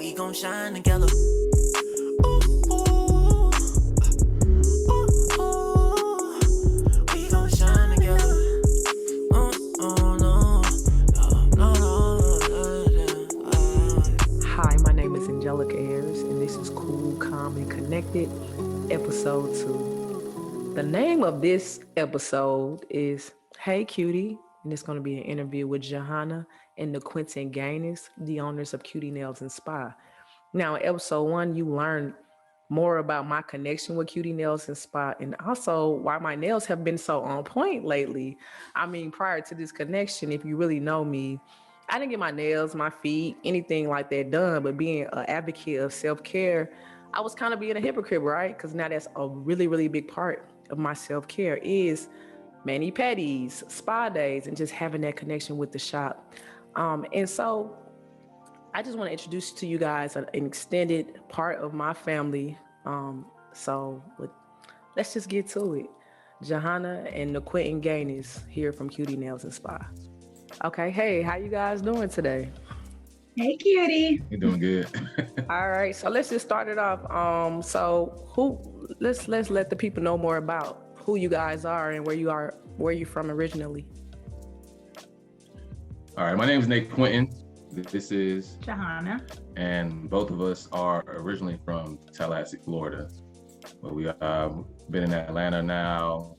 We gon' shine together. Ooh, ooh, we gon' shine together. No. Hi, my name is Angelica Harris, and this is Cool, Calm, and Connected, episode 2. The name of this episode is Hey Cutie, and it's going to be an interview with JaHanna and NaQuinton Gainous, the owners of Cutie Nails and Spa. Now, in episode 1, you learned more about my connection with Cutie Nails and Spa, and also why my nails have been so on point lately. I mean, prior to this connection, if you really know me, I didn't get my nails, my feet, anything like that done, but being an advocate of self-care, I was kind of being a hypocrite, right? Because now that's a really, really big part of my self-care is mani-pedis, spa days, and just having that connection with the shop. And so I just want to introduce to you guys an extended part of my family. Let's just get to it. JaHanna and NaQuinton Gainous here from Cutie Nails and Spa. Okay, hey, how you guys doing today? Hey, Cutie. You're doing good. All right, so let's just start it off. Let's let the people know more about who you guys are and where you're from originally. All right, my name is NaQuinton. This is JaHanna. And both of us are originally from Tallahassee, Florida. But we been in Atlanta now,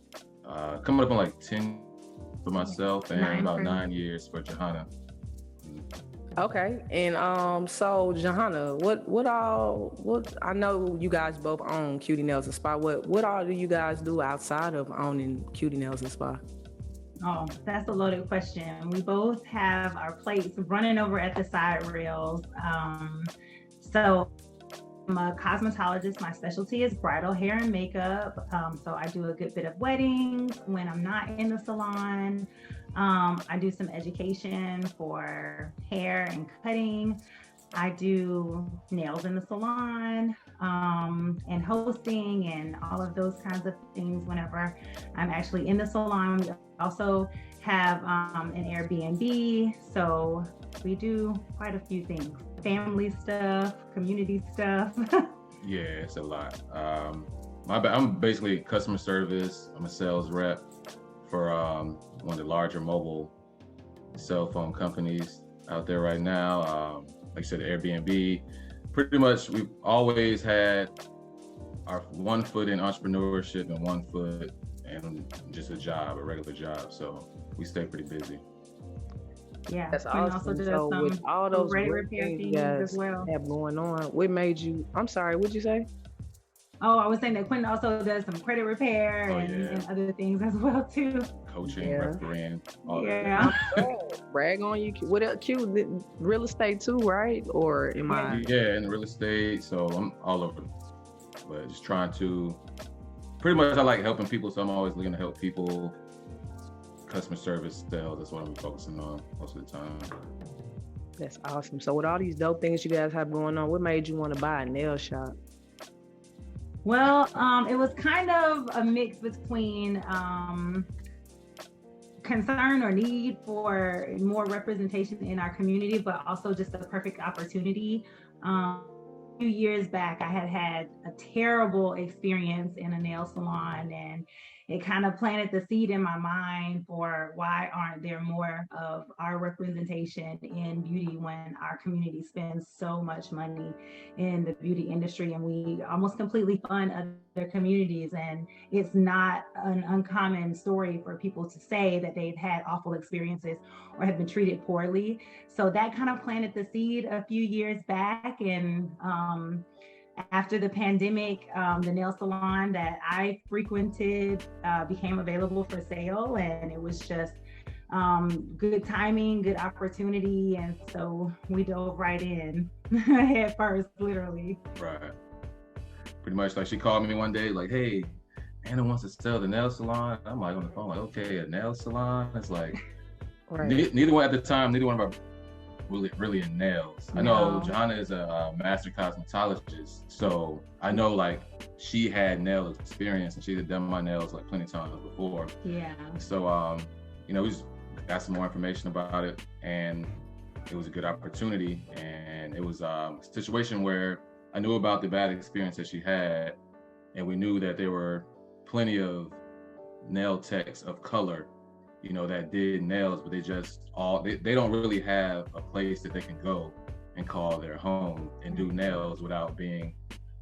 coming up on like 10 for myself and about 9 years for JaHanna. Okay, and so JaHanna, what I know you guys both own Cutie Nails and Spa. What all do you guys do outside of owning Cutie Nails and Spa? Oh, that's a loaded question. We both have our plates running over at the side rails. So I'm a cosmetologist. My specialty is bridal hair and makeup. So I do a good bit of weddings when I'm not in the salon. I do some education for hair and cutting. I do nails in the salon, and hosting and all of those kinds of things whenever I'm actually in the salon. We also have an Airbnb, so we do quite a few things. Family stuff, community stuff. Yeah, it's a lot. I'm basically customer service. I'm a sales rep for one of the larger mobile cell phone companies out there right now. Like I said, Airbnb. Pretty much, we've always had our one foot in entrepreneurship and one foot in just a regular job. So we stay pretty busy. Yeah, that's awesome. Also does so with all those great repair things as well have going on. What made you? I'm sorry. What'd you say? Oh, I was saying that Quentin also does some credit repair and other things as well too. Coaching, refereeing, all that. Brag on you. What else? Q, real estate too, right? Or am I? Yeah, in real estate. So I'm all over, but just trying to. Pretty much, I like helping people, so I'm always looking to help people. Customer service, sales. That's what I'm focusing on most of the time. That's awesome. So with all these dope things you guys have going on, what made you want to buy a nail shop? Well, it was kind of a mix between concern or need for more representation in our community, but also just the perfect opportunity. A few years back, I had a terrible experience in a nail salon, and it kind of planted the seed in my mind for why aren't there more of our representation in beauty when our community spends so much money in the beauty industry, and we almost completely fund other communities. And it's not an uncommon story for people to say that they've had awful experiences or have been treated poorly. So that kind of planted the seed a few years back. And after the pandemic, the nail salon that I frequented became available for sale, and it was just good timing, good opportunity, and so we dove right in head first, literally. Right. Pretty much, like she called me one day, like, "Hey, Anna wants to sell the nail salon." I'm like on the phone, like, "Okay, a nail salon?" It's like neither one at the time. Neither one of our really in nails. I know JaHanna is a master cosmetologist, so I know like she had nail experience and she had done my nails like plenty of times before. Yeah. So we just got some more information about it, and it was a good opportunity. And it was a situation where I knew about the bad experience that she had, and we knew that there were plenty of nail techs of color, you know, that did nails, but they don't really have a place that they can go and call their home and do nails without being,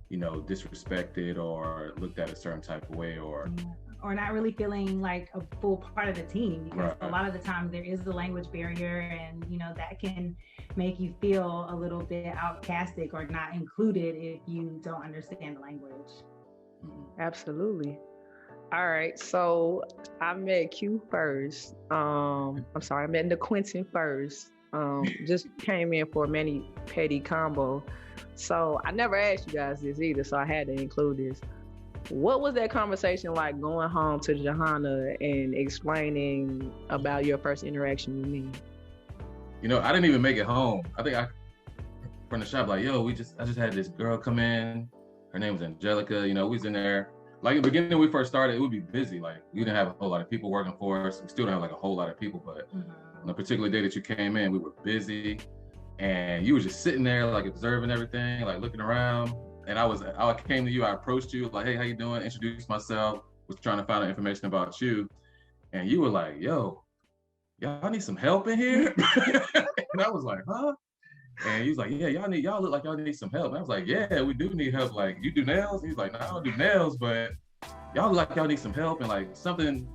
you know, disrespected or looked at a certain type of way, or not really feeling like a full part of the team, because Right. a lot of the times there is the language barrier, and you know that can make you feel a little bit outcasted or not included if you don't understand the language. Absolutely. All right, so I met Q first. I met NaQuinton first. Just came in for a mani petty combo. So I never asked you guys this either, so I had to include this. What was that conversation like going home to JaHanna and explaining about your first interaction with me? You know, I didn't even make it home. I think from the shop, like, yo, I just had this girl come in. Her name was Angelica. You know, we was in there. Like in the beginning when we first started, it would be busy. Like we didn't have a whole lot of people working for us. We still don't have like a whole lot of people, but on a particular day that you came in, we were busy, and you were just sitting there like observing everything, like looking around. And I came to you, I approached you, like, hey, how you doing? Introduced myself, was trying to find out information about you. And you were like, yo, y'all need some help in here? And I was like, huh? And he was like, yeah, y'all look like y'all need some help. And I was like, yeah, we do need help. Like, you do nails? He's like, no, I don't do nails, but y'all look like y'all need some help. And like something,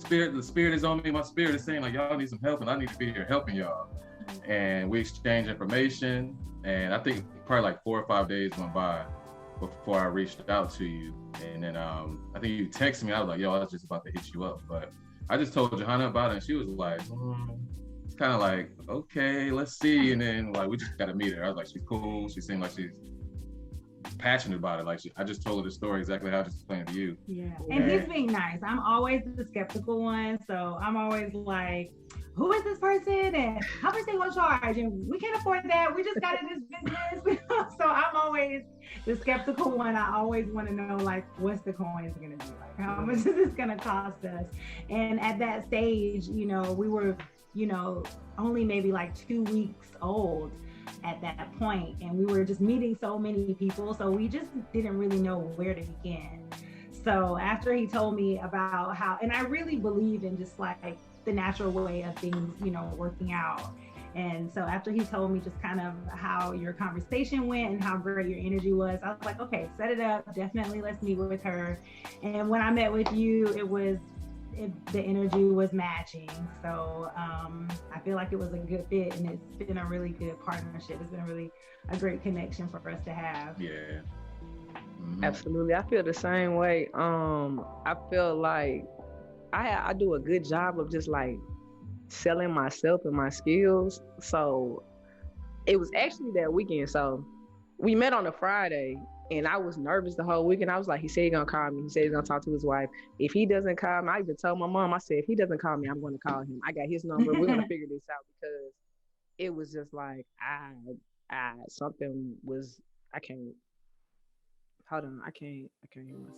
the spirit is on me. My spirit is saying like, y'all need some help and I need to be here helping y'all. And we exchanged information. And I think probably like 4 or 5 days went by before I reached out to you. And then I think you texted me. I was like, yo, I was just about to hit you up. But I just told JaHanna about it, and she was like, it's kind of like, okay, let's see. And then like we just got to meet her. I was like, she's cool. She seemed like she's passionate about it. Like I just told her the story exactly how I just explained to you. Yeah, and he's being nice. I'm always the skeptical one, so I'm always like, who is this person and how much they gonna charge? And we can't afford that. We just got in this business. So I'm always the skeptical one. I always want to know like, what's the coins gonna be like? How much is this gonna cost us? And at that stage, you know, we were, you know, only maybe like 2 weeks old at that point, and we were just meeting so many people, so we just didn't really know where to begin. So after he told me about how, and I really believe in just like the natural way of things, you know, working out. And so after he told me just kind of how your conversation went and how great your energy was, I was like, okay, set it up, definitely let's meet with her. And when I met with you, the energy was matching. So I feel like it was a good fit, and it's been a really good partnership. It's been really a great connection for us to have. Yeah. Mm-hmm. Absolutely. I feel the same way. I feel like I do a good job of just like selling myself and my skills. So it was actually that weekend. So we met on a Friday, and I was nervous the whole weekend. I was like, he said he's gonna call me. He said he's gonna talk to his wife. If he doesn't call me, I even told my mom, I said, if he doesn't call me, I'm gonna call him. I got his number. We're gonna figure this out, because it was just like, something was, I can't hear myself.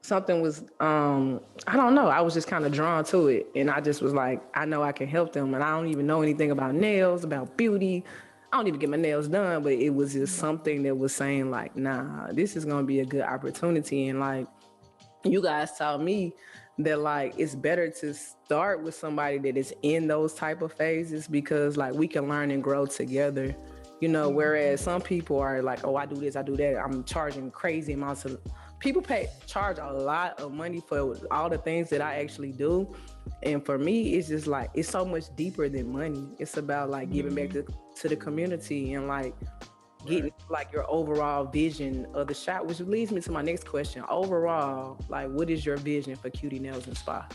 Something was, I don't know. I was just kind of drawn to it. And I just was like, I know I can help them. And I don't even know anything about nails, about beauty. I don't even get my nails done, but it was just something that was saying like, nah, this is going to be a good opportunity. And like, you guys taught me that like, it's better to start with somebody that is in those type of phases, because like we can learn and grow together, you know, whereas some people are like, oh, I do this, I do that. I'm charging crazy amounts of, people charge a lot of money for all the things that I actually do. And for me, it's just like, it's so much deeper than money. It's about like giving back to the community and like getting like your overall vision of the shop, which leads me to my next question. Overall, like, what is your vision for Cutie Nails and Spa?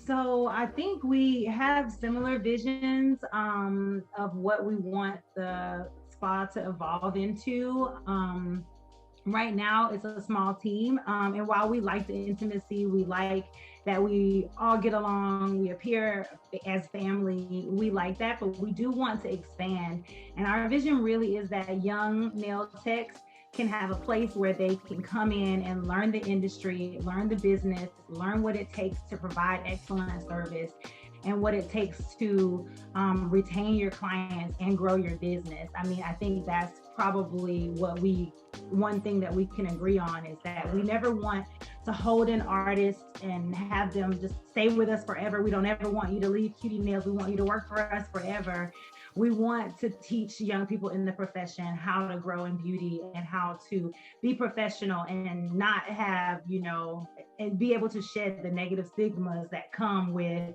So I think we have similar visions of what we want the spa to evolve into. Right now, it's a small team. And while we like the intimacy, we like that we all get along, we appear as family, we like that, but we do want to expand. And our vision really is that young nail techs can have a place where they can come in and learn the industry, learn the business, learn what it takes to provide excellent service, and what it takes to retain your clients and grow your business. I mean, I think that's probably one thing that we can agree on is that we never want to hold an artist and have them just stay with us forever. We don't ever want you to leave Cutie Nails. We want you to work for us forever. We want to teach young people in the profession how to grow in beauty and how to be professional and not have, and be able to shed the negative stigmas that come with,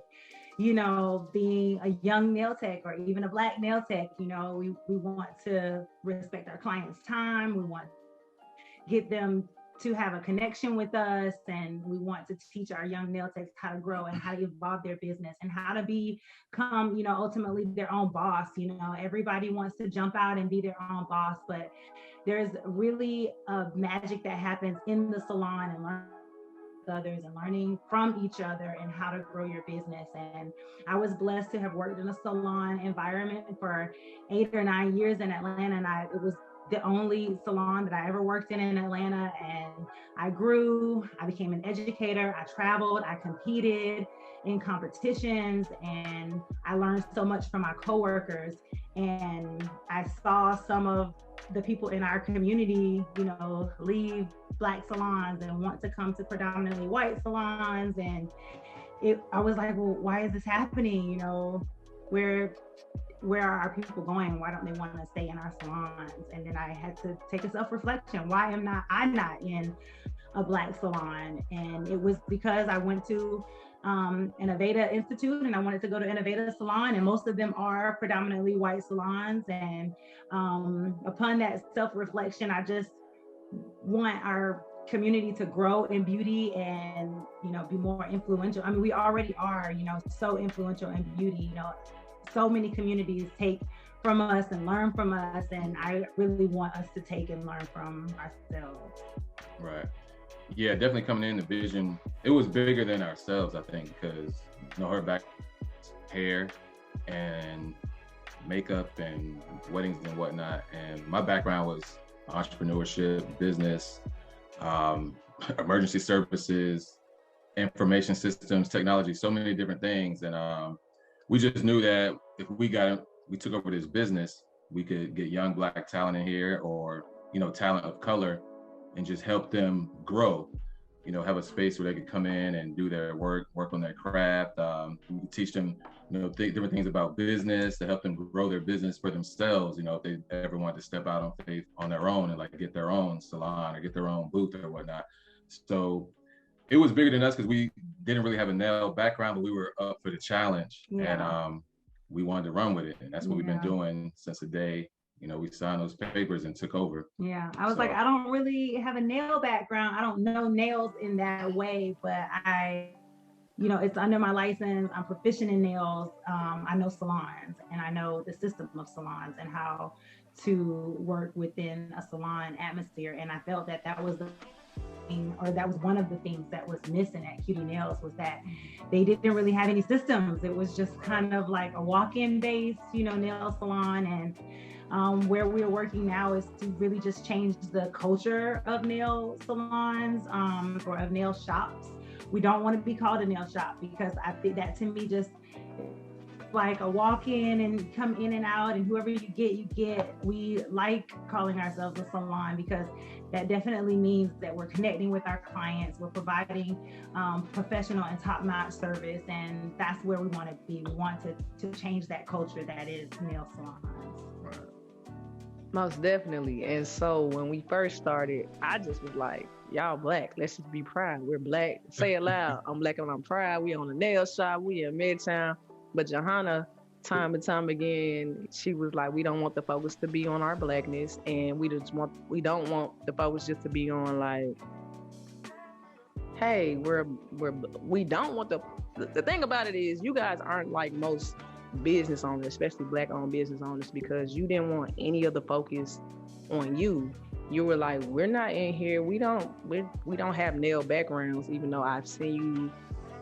being a young nail tech or even a Black nail tech. We want to respect our clients' time. We want to get them to have a connection with us, and we want to teach our young nail techs how to grow and how to evolve their business and how to become, ultimately their own boss. Everybody wants to jump out and be their own boss, but there's really a magic that happens in the salon and learning with others and learning from each other and how to grow your business. And I was blessed to have worked in a salon environment for 8 or 9 years in Atlanta, and it was the only salon that I ever worked in Atlanta. And I grew, I became an educator, I traveled, I competed in competitions, and I learned so much from my coworkers. And I saw some of the people in our community, leave Black salons and want to come to predominantly white salons. And I was like, well, why is this happening? Where are our people going? Why don't they want to stay in our salons? And then I had to take a self-reflection. Why am I not in a Black salon? And it was because I went to an Aveda Institute, and I wanted to go to an Aveda salon, and most of them are predominantly white salons. And upon that self-reflection, I just want our community to grow in beauty and, be more influential. I mean, we already are, so influential in beauty. So many communities take from us and learn from us, and I really want us to take and learn from ourselves. Right. Yeah, definitely coming in, the vision, it was bigger than ourselves, I think, because her back hair and makeup and weddings and whatnot. And my background was entrepreneurship, business, emergency services, information systems, technology, so many different things. And we just knew that if we took over this business, we could get young Black talent in here, or, talent of color, and just help them grow, have a space where they could come in and do their work on their craft. We could teach them, different things about business to help them grow their business for themselves. If they ever want to step out on faith on their own and get their own salon or get their own booth or whatnot. So it was bigger than us because we didn't really have a nail background, but we were up for the challenge. Yeah. And we wanted to run with it. And that's what we've been doing since the day, we signed those papers and took over. Yeah, I was like, I don't really have a nail background. I don't know nails in that way, but it's under my license. I'm proficient in nails. I know salons, and I know the system of salons and how to work within a salon atmosphere. And I felt that was that was one of the things that was missing at Cutie Nails, was that they didn't really have any systems. It was just kind of like a walk-in based, nail salon. And where we're working now is to really just change the culture of nail salons, or of nail shops. We don't want to be called a nail shop, because I think that, to me, just like a walk in and come in and out, and whoever you get. We like calling ourselves a salon because that definitely means that we're connecting with our clients. We're providing professional and top-notch service, and that's where we want to be. We want to change that culture that is nail salons. Right. Most definitely. And so when we first started, I just was like, y'all Black, let's just be proud. We're Black. Say it loud. I'm Black and I'm proud. We own a nail shop. We in Midtown. But JaHanna, time and time again, she was like, we don't want the focus to be on our Blackness, and we don't want the focus just to be on like, hey, we don't want the thing about it is, you guys aren't like most business owners, especially Black-owned business owners, because you didn't want any of the focus on you. You were like, we're not in here. We don't have nail backgrounds, even though I've seen you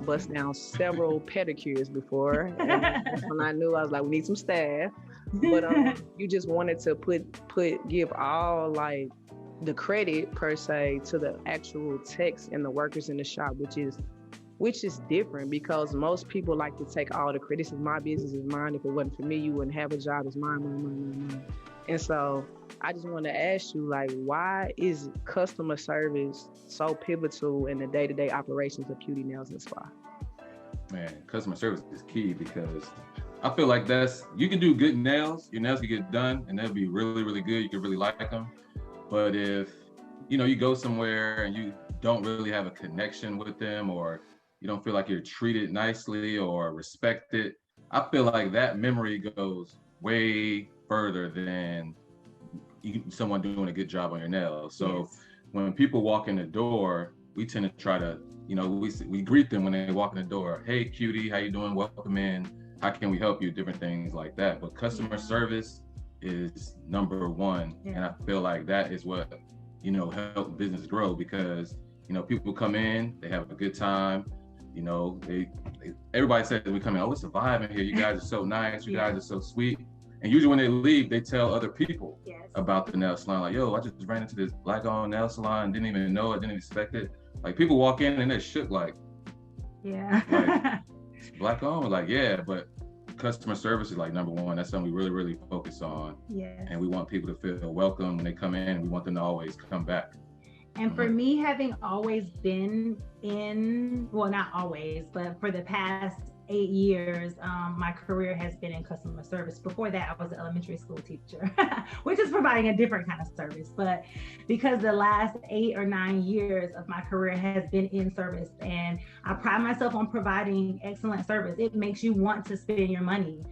bust down several pedicures before. And when I knew, I was like, we need some staff. But you just wanted to give all like the credit per se to the actual techs and the workers in the shop, which is which is different because most people like to take all the credit. This is my business, is mine. If it wasn't for me, you wouldn't have a job. It's mine. And so I just want to ask you, like, why is customer service so pivotal in the day-to-day operations of Cutie Nails and Spa? Man, customer service is key because I feel like you can do good nails, your nails can get done and they'll be really, really good. You can really like them. But if, you go somewhere and you don't really have a connection with them, or you don't feel like you're treated nicely or respected, I feel like that memory goes way further than someone doing a good job on your nails. So when people walk in the door, we tend to try to, we greet them when they walk in the door. Hey, cutie, how you doing? Welcome in. How can we help you? Different things like that. But customer service is number one. And I feel like that is what, help business grow, because, people come in, they have a good time. Everybody says we come in, oh, it's a vibe in here. You guys are so nice. You guys are so sweet. And usually when they leave, they tell other people about the nail salon. Like, yo, I just ran into this black-owned nail salon, didn't even know it, didn't expect it. Like, people walk in and they're shook, like, it's black-owned. Like, yeah, but customer service is like number one. That's something we really, really focus on. And we want people to feel welcome when they come in, and we want them to always come back. And for me, having always been well, not always, but for the past 8 years, my career has been in customer service. Before that, I was an elementary school teacher, which is providing a different kind of service. But because the last 8 or 9 years of my career has been in service, and I pride myself on providing excellent service, it makes you want to spend your money.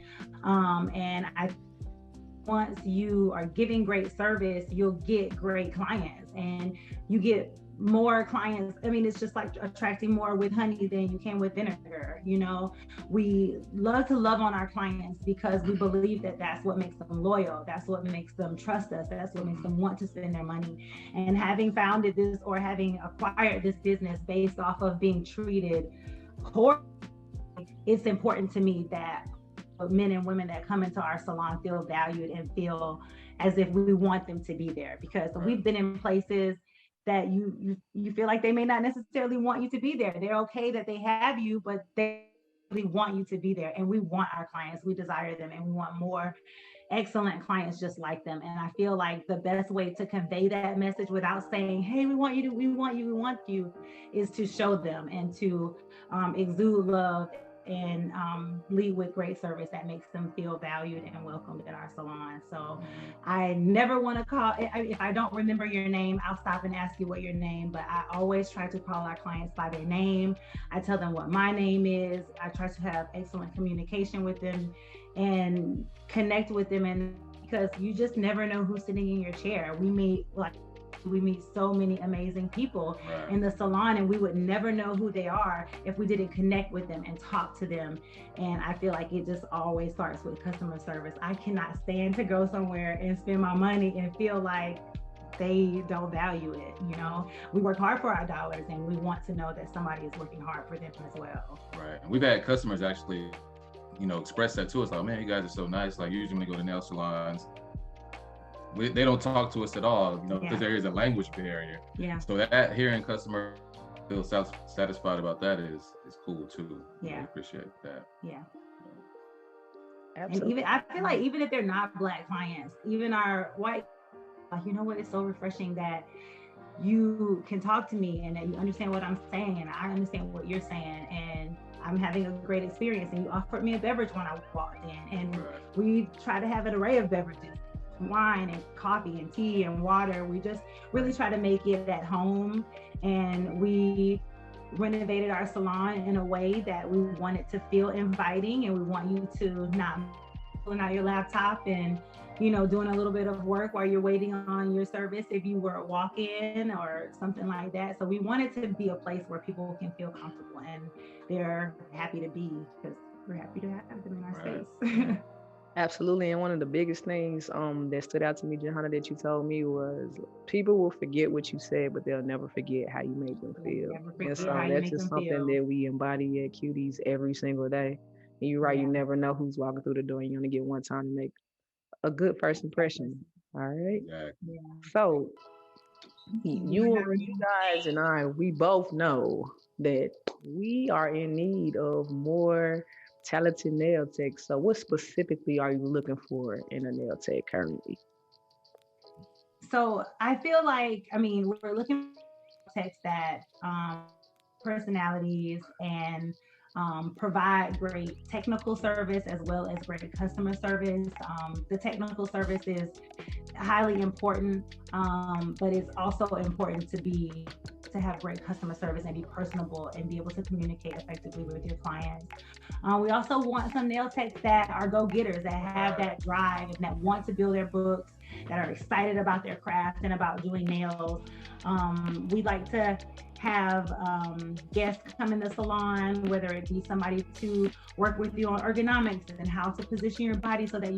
Once you are giving great service, you'll get great clients, and you get more clients. I mean, it's just like attracting more with honey than you can with vinegar. We love to love on our clients because we believe that that's what makes them loyal. That's what makes them trust us. That's what makes them want to spend their money. And having founded this, or having acquired this business based off of being treated horribly, it's important to me that men and women that come into our salon feel valued and feel as if we want them to be there, because we've been in places that you feel like they may not necessarily want you to be there. They're okay that they have you, but they really want you to be there. And we want our clients, we desire them, and we want more excellent clients just like them. And I feel like the best way to convey that message without saying, hey, we want you, we want you, is to show them and to exude love and lead with great service that makes them feel valued and welcomed in our salon. So I never want to call, if I don't remember your name, I'll stop and ask you what your name, but I always try to call our clients by their name. I tell them what my name is. I try to have excellent communication with them and connect with them, and because you just never know who's sitting in your chair. We meet so many amazing people in the salon, and we would never know who they are if we didn't connect with them and talk to them. And I feel like it just always starts with customer service. I cannot stand to go somewhere and spend my money and feel like they don't value it. We work hard for our dollars, and we want to know that somebody is working hard for them as well. Right. And we've had customers actually, express that to us, like, man, you guys are so nice. Like, usually when we go to nail salons, they don't talk to us at all, because there is a language barrier. So that hearing customer feel satisfied about that is cool too. I appreciate that. Absolutely. And even I feel like even if they're not Black clients, even our white, it's so refreshing that you can talk to me and that you understand what I'm saying and I understand what you're saying, and I'm having a great experience. And you offered me a beverage when I walked in, and we try to have an array of beverages, wine and coffee and tea and water. We just really try to make it at home, and we renovated our salon in a way that we want it to feel inviting, and we want you to not pulling out your laptop and doing a little bit of work while you're waiting on your service if you were a walk-in or something like that. So we want it to be a place where people can feel comfortable and they're happy to be, because we're happy to have them in our space. Absolutely. And one of the biggest things that stood out to me, JaHanna, that you told me was people will forget what you said, but they'll never forget how you made them feel. And so that's just something that we embody at Cuties every single day. And you're right, you never know who's walking through the door, and you only get one time to make a good first impression. All right. So you guys and I, we both know that we are in need of more talented nail techs. So what specifically are you looking for in a nail tech currently? So I feel like, I mean, we're looking for techs that personalities and provide great technical service as well as great customer service. The technical service is highly important, but it's also important to have great customer service and be personable and be able to communicate effectively with your clients. We also want some nail techs that are go-getters, that have that drive and that want to build their books, that are excited about their craft and about doing nails. We like to have guests come in the salon, whether it be somebody to work with you on ergonomics and how to position your body so that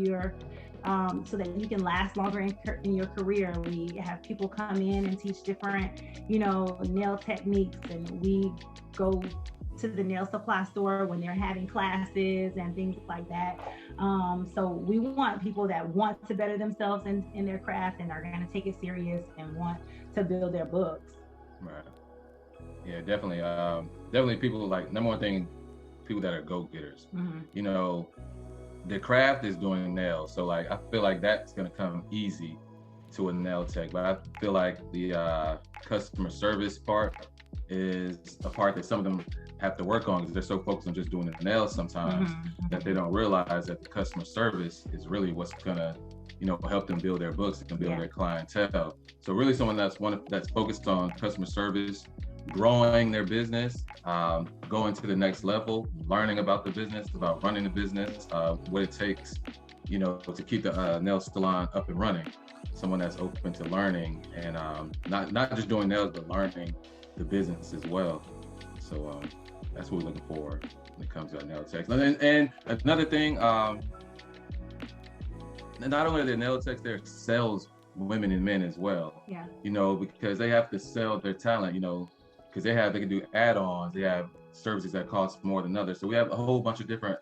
so that you can last longer in your career. We have people come in and teach different, nail techniques, and we go to the nail supply store when they're having classes and things like that. So we want people that want to better themselves in their craft and are going to take it serious and want to build their books. Right. Yeah, definitely. Definitely people like, number one thing, people that are go-getters. Mm-hmm. The craft is doing nails. So like, I feel like that's going to come easy to a nail tech, but I feel like the customer service part is a part that some of them have to work on because they're so focused on just doing the nails sometimes that they don't realize that the customer service is really what's going to, help them build their books and build their clientele. So really someone that's focused on customer service, growing their business, going to the next level, learning about the business, about running the business, what it takes, to keep the nail salon up and running. Someone that's open to learning and not just doing nails, but learning the business as well. So that's what we're looking for when it comes to nail techs. And another thing, not only are they nail techs, they're sales women and men as well. Yeah. Because they have to sell their talent, because they can do add-ons, they have services that cost more than others. So we have a whole bunch of different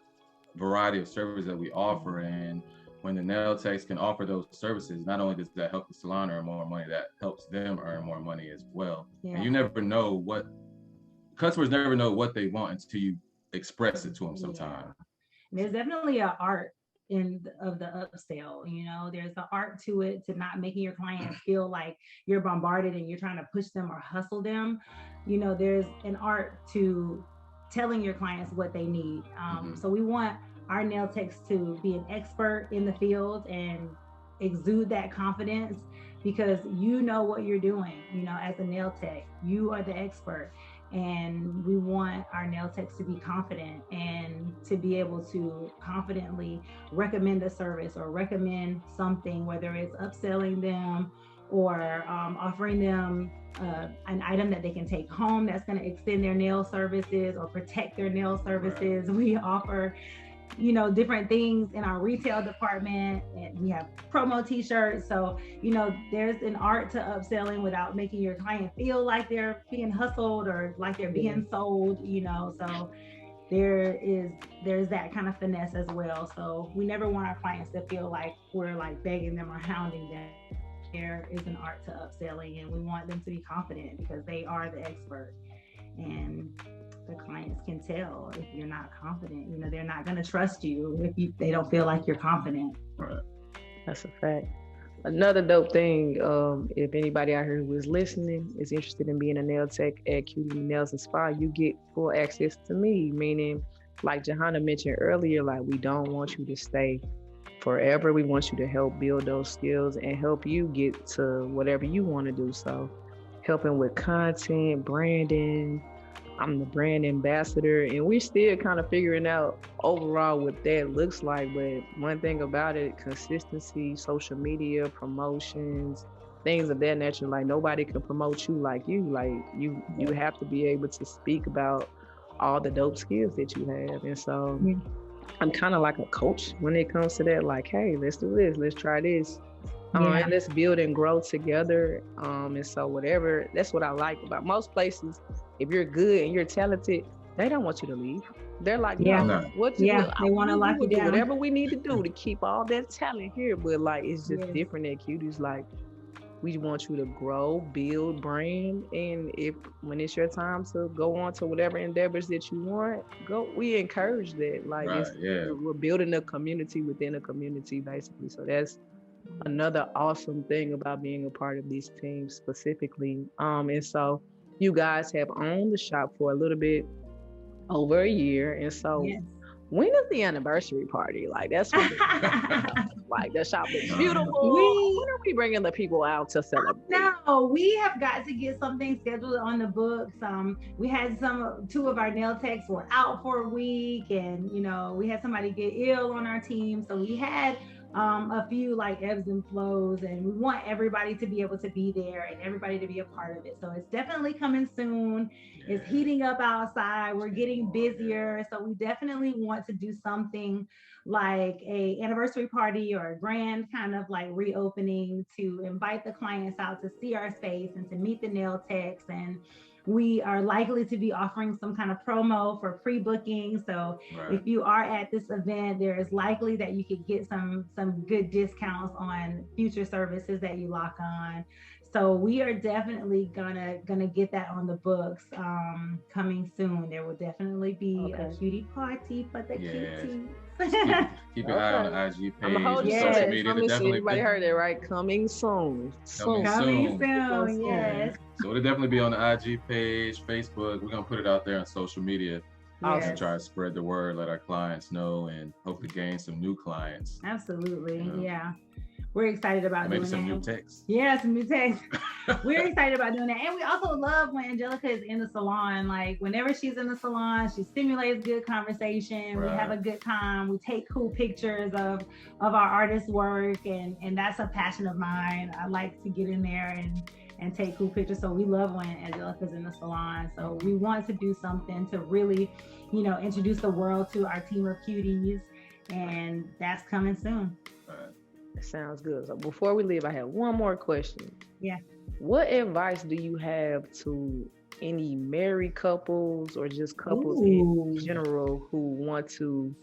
variety of services that we offer. And when the nail techs can offer those services, not only does that help the salon earn more money, that helps them earn more money as well. Yeah. And you never know customers never know what they want until you express it to them sometimes. Yeah. There's definitely an art of the upsell, there's an art to it, to not making your clients feel like you're bombarded and you're trying to push them or hustle them. There's an art to telling your clients what they need. So we want our nail techs to be an expert in the field and exude that confidence, because you know what you're doing, as a nail tech, you are the expert. And we want our nail techs to be confident and to be able to confidently recommend a service or recommend something, whether it's upselling them or offering them an item that they can take home that's going to extend their nail services or protect their nail services. Right. We offer different things in our retail department, and we have promo t-shirts. So, there's an art to upselling without making your client feel like they're being hustled or like they're being sold, so there's that kind of finesse as well. So we never want our clients to feel like we're like begging them or hounding them. There is an art to upselling, and we want them to be confident because they are the expert. And the clients can tell if you're not confident. They're not going to trust you if they don't feel like you're confident. Right. That's a fact. Another dope thing, if anybody out here who is listening is interested in being a nail tech at Cutie Nails and Spa, you get full access to me, meaning like JaHanna mentioned earlier, like we don't want you to stay forever. We want you to help build those skills and help you get to whatever you want to do. So helping with content, branding, I'm the brand ambassador, and we're still kind of figuring out overall what that looks like. But one thing about it, consistency, social media, promotions, things of that nature. Like nobody can promote you like you. Like you have to be able to speak about all the dope skills that you have. And so I'm kind of like a coach when it comes to that. Like, hey, let's do this. Let's try this. And let's build and grow together. And so whatever, that's what I like about most places. If you're good and you're talented, they don't want you to leave. They're like, they want to lock you down. Whatever we need to do to keep all that talent here. But like, it's just different at Cuties. Like, We want you to grow, build, brand, and when it's your time to go on to whatever endeavors that you want, go. We encourage that. Like Right, yeah. we're building a community within a community, basically. So that's another awesome thing about being a part of these teams specifically. And so you guys have owned the shop for a little bit over a year, and so Yes. when is the anniversary party? Like that's when like the shop looks beautiful. When are we bringing the people out to celebrate? No, we have got to get something scheduled on the books. We had two of our nail techs were out for a week, and we had somebody get ill on our team, so we had a few like ebbs and flows, and we want everybody to be able to be there and everybody to be a part of it. So it's definitely coming soon. It's heating up outside. We're getting busier. So we definitely want to do something like a anniversary party or a grand kind of like reopening to invite the clients out to see our space and to meet the nail techs. And we are likely to be offering some kind of promo for pre-booking. So if you are at this event, there is likely that you could get some good discounts on future services that you lock on. So we are definitely gonna get that on the books coming soon. There will definitely be a cutie party for the cuties. Keep an eye on the IG page, social media. Everybody heard it, right? Coming soon. Coming soon, yes. So it'll definitely be on the IG page, Facebook. We're gonna put it out there on social media. Also try to spread the word, let our clients know, and hope to gain some new clients. Absolutely, yeah. We're excited about maybe doing some that. new texts. Yeah, some new texts. We're excited about doing that. And we also love when Angelica is in the salon. Like whenever she's in the salon, she stimulates good conversation. We have a good time. We take cool pictures of our artists' work, and that's a passion of mine. I like to get in there and take cool pictures. So we love when Angelica's in the salon. So we want to do something to really, introduce the world to our team of cuties, and that's coming soon. That sounds good. So before we leave, I have one more question. Yeah. What advice do you have to any married couples or just couples in general who want to,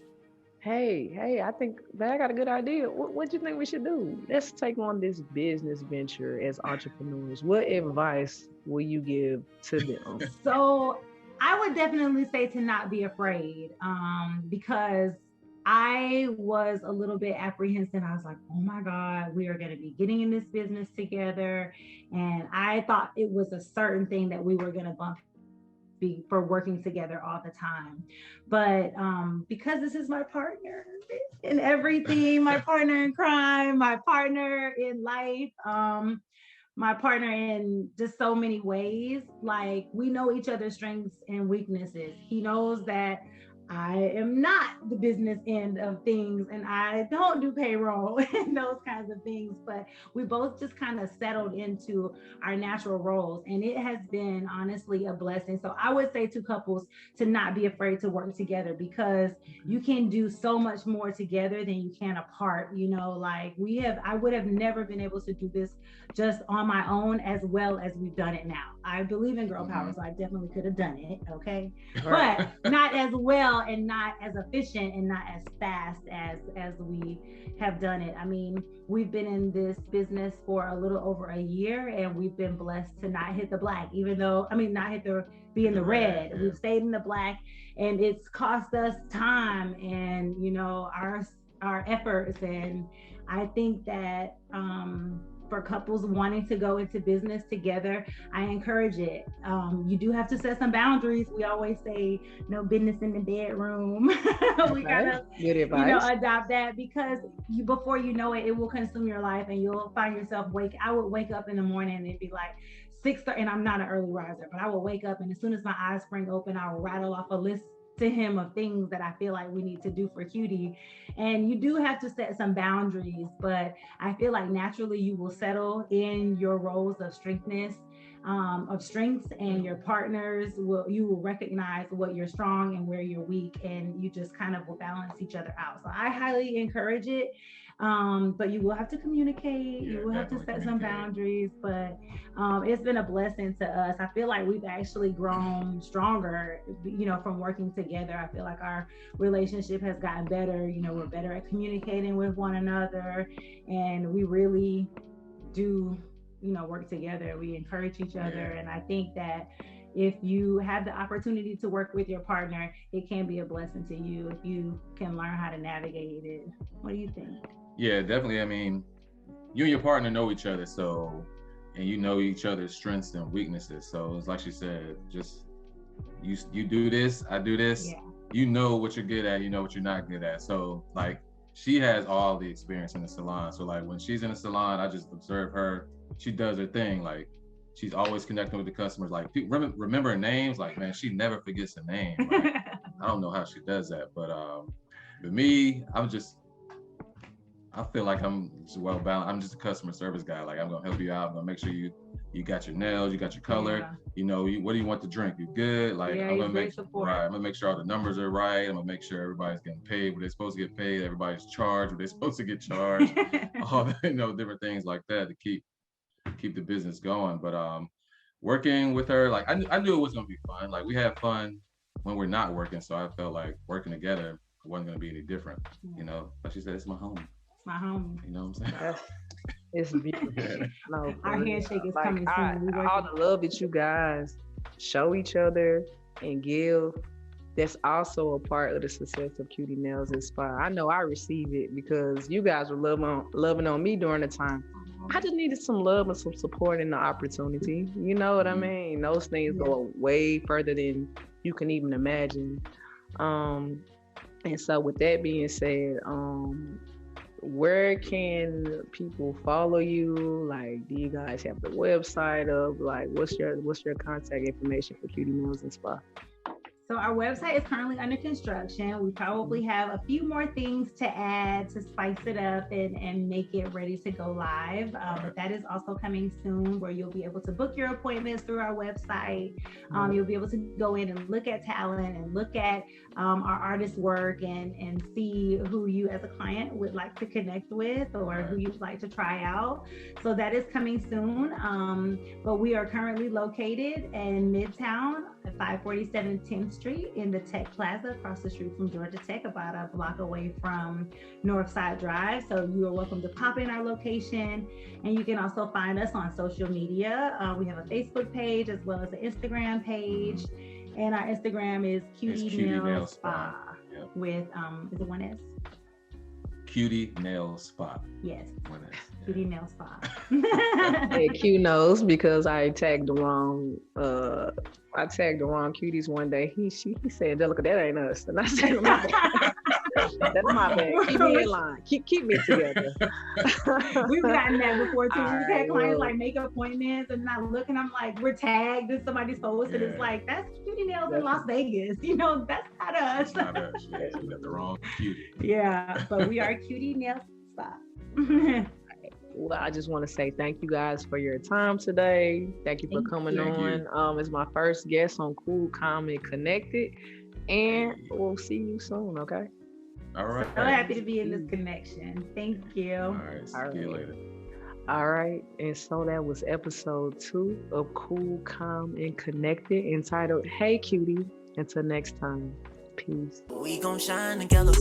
hey, I think that I got a good idea. What do you think we should do? Let's take on this business venture as entrepreneurs. What advice will you give to them? So I would definitely say to not be afraid, because I was a little bit apprehensive. I was like, oh my God, we are going to be getting in this business together. And I thought it was a certain thing that we were going to bump for working together all the time. But because this is my partner in everything, my partner in crime, my partner in life, my partner in just so many ways, like we know each other's strengths and weaknesses. He knows that I am not the business end of things, and I don't do payroll and those kinds of things, but we both just kind of settled into our natural roles, and it has been honestly a blessing. So I would say to couples to not be afraid to work together, because you can do so much more together than you can apart. Like I would have never been able to do this just on my own as well as we've done it now. I believe in girl power, so I definitely could have done it, okay? But not as well and not as efficient and not as fast as we have done it. I mean, we've been in this business for a little over a year, and we've been blessed to not hit the black, be in the red. We've stayed in the black, and it's cost us time and our efforts. And I think that for couples wanting to go into business together, I encourage it. You do have to set some boundaries. We always say no business in the bedroom. We gotta, adopt that, because before you know it, it will consume your life, and you'll find yourself I would wake up in the morning and it'd be like 6:30, and I'm not an early riser, but I will wake up, and as soon as my eyes spring open, I will rattle off a list to him of things that I feel like we need to do for Cutie. And you do have to set some boundaries, but I feel like naturally you will settle in your roles of strengths, and your partners you will recognize what you're strong and where you're weak, and you just kind of will balance each other out. So I highly encourage it. But you will have to communicate, you will have to set some boundaries, but it's been a blessing to us. I feel like we've actually grown stronger, from working together. I feel like our relationship has gotten better. We're better at communicating with one another, and we really do work together. We encourage each other. Yeah. And I think that if you have the opportunity to work with your partner, it can be a blessing to you if you can learn how to navigate it. What do you think? Yeah, definitely. I mean, you and your partner know each other, so, and you know each other's strengths and weaknesses. So it's like she said, just you do this, I do this. Yeah. You know what you're good at, you know what you're not good at. So like she has all the experience in the salon. So like when she's in the salon, I just observe her. She does her thing. Like she's always connecting with the customers. Like remember names. Like man, she never forgets a name. Like, I don't know how she does that, but me, I feel like I'm just well balanced. I'm just a customer service guy. Like I'm gonna help you out. I'm gonna make sure you got your nails, you got your color. Yeah. You know, what do you want to drink? You good? Like Yeah, I'm gonna I'm make sure all the numbers are right. I'm gonna make sure everybody's getting paid what they're supposed to get paid. Everybody's charged what they're supposed to get charged. All different things like that to keep the business going. But working with her, like I knew it was gonna be fun. Like we have fun when we're not working, so I felt like working together wasn't gonna be any different. You know, like she said, it's my home. My home. You know what I'm saying? It's beautiful. No, Our handshake is like, coming soon. all the love that you guys show each other and give, that's also a part of the success of Cutie Nails and Spa. I know I receive it because you guys were loving on me during the time. I just needed some love and some support and the opportunity. You know what I mean? Those things go way further than you can even imagine. And so with that being said, where can people follow you? Like, do you guys have the website up? Like, what's your contact information for Cutie Nails and Spa? So our website is currently under construction. We probably have a few more things to add to spice it up and make it ready to go live. But that is also coming soon, where you'll be able to book your appointments through our website. You'll be able to go in and look at talent and look at our artist work and see who you as a client would like to connect with or who you'd like to try out. So that is coming soon. But we are currently located in Midtown at 547 10th Street in the Tech Plaza across the street from Georgia Tech, about a block away from Northside Drive. So you are welcome to pop in our location, and you can also find us on social media. We have a Facebook page as well as an Instagram page, and our Instagram is Cutie Nails Spa. Yep. With is it one S? Cutie Nails Spa. Yes. One S. Cutie Nails Spa. Hey, Q knows because I tagged the wrong cuties one day. He said, Angelica, that ain't us. And I said, that's my bad. Keep me in line. Keep me together. We've gotten that before too. All We've right, had clients well, like make appointments and not looking. I'm like, we're tagged and somebody's posted. It's like, that's Cutie Nails in Las Vegas. That's not us. Not us. Yeah, you got the wrong cutie. Yeah, but we are Cutie Nails Spa. Well, I just want to say thank you guys for your time today. Thank you for coming on. It's my first guest on Cool, Calm, and Connected. And we'll see you soon, okay? All right. So happy to be in this connection. Thank you. All right. See you later. All right. And so that was episode 2 of Cool, Calm, and Connected, entitled Hey Cutie. Until next time. Peace. We gon' shine together.